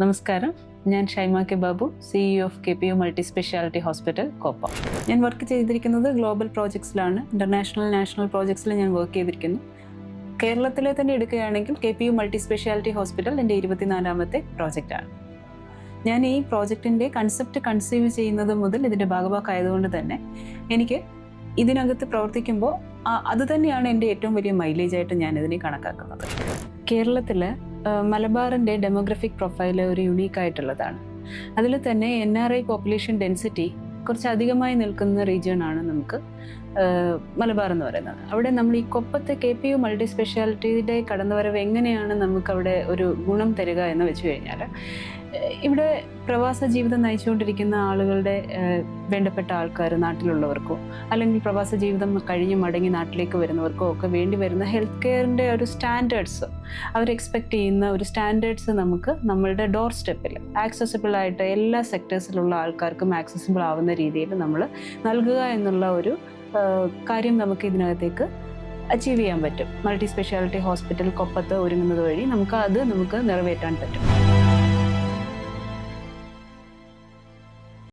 നമസ്കാരം, ഞാൻ Shaima K Babu, CEO of KPU multi speciality hospital, Koppam. ഞാൻ വർക്ക് ചെയ്തിരിക്കുന്നത് ഗ്ലോബൽ പ്രോജക്ട്സിലാണ്. ഇൻ്റർനാഷണൽ, നാഷണൽ പ്രോജക്ട്സിൽ ഞാൻ വർക്ക് ചെയ്തിരിക്കുന്നു. കേരളത്തിലെ തന്നെ എടുക്കുകയാണെങ്കിൽ KPU മൾട്ടി സ്പെഷ്യാലിറ്റി ഹോസ്പിറ്റൽ എൻ്റെ 24ാമത്തെ പ്രോജക്റ്റാണ്. ഞാൻ ഈ പ്രോജക്റ്റിൻ്റെ കൺസെപ്റ്റ് കൺസീവ് ചെയ്യുന്നത് മുതൽ ഇതിൻ്റെ ഭാഗമായതുകൊണ്ട് തന്നെ എനിക്ക് ഇതിനകത്ത് പ്രവർത്തിക്കുമ്പോൾ അത് തന്നെയാണ് എൻ്റെ ഏറ്റവും വലിയ മൈലേജായിട്ട് ഞാനിതിനെ കണക്കാക്കുന്നത്. കേരളത്തിൽ മലബാറിൻ്റെ ഡെമോഗ്രഫിക് പ്രൊഫൈൽ ഒരു യുണീക്കായിട്ടുള്ളതാണ്. അതിൽ തന്നെ NRI പോപ്പുലേഷൻ ഡെൻസിറ്റി കുറച്ച് അധികമായി നിൽക്കുന്ന റീജിയനാണ് നമുക്ക് മലബാർ എന്ന് പറയുന്നത്. അവിടെ നമ്മൾ ഈ കൊപ്പത്ത് KPU മൾട്ടി സ്പെഷ്യാലിറ്റിയുടെ കടന്നുവരവ് എങ്ങനെയാണ് നമുക്കവിടെ ഒരു ഗുണം തരിക എന്ന് വെച്ച് കഴിഞ്ഞാൽ, ഇവിടെ പ്രവാസ ജീവിതം നയിച്ചുകൊണ്ടിരിക്കുന്ന ആളുകളുടെ വേണ്ടപ്പെട്ട ആൾക്കാർ, നാട്ടിലുള്ളവർക്കോ അല്ലെങ്കിൽ പ്രവാസ ജീവിതം കഴിഞ്ഞ് മടങ്ങി നാട്ടിലേക്ക് വരുന്നവർക്കോ ഒക്കെ വേണ്ടി വരുന്ന ഹെൽത്ത് കെയറിൻ്റെ ഒരു സ്റ്റാൻഡേർഡ്സ്, അവർ എക്സ്പെക്റ്റ് ചെയ്യുന്ന ഒരു സ്റ്റാൻഡേർഡ്സ് നമുക്ക് നമ്മളുടെ ഡോർ സ്റ്റെപ്പിൽ ആക്സസിബിൾ ആയിട്ട് എല്ലാ സെക്ടേഴ്സിലുള്ള ആൾക്കാർക്കും ആക്സസിബിൾ ആവുന്ന രീതിയിൽ നമ്മൾ നൽകുക എന്നുള്ള ഒരു കാര്യം നമുക്ക് ഇതിനകത്തേക്ക് അച്ചീവ് ചെയ്യാൻ പറ്റും. മൾട്ടി സ്പെഷ്യാലിറ്റി ഹോസ്പിറ്റൽ കൊപ്പത്ത് ഒരുങ്ങുന്നത് വഴി നമുക്ക് നിറവേറ്റാൻ പറ്റും.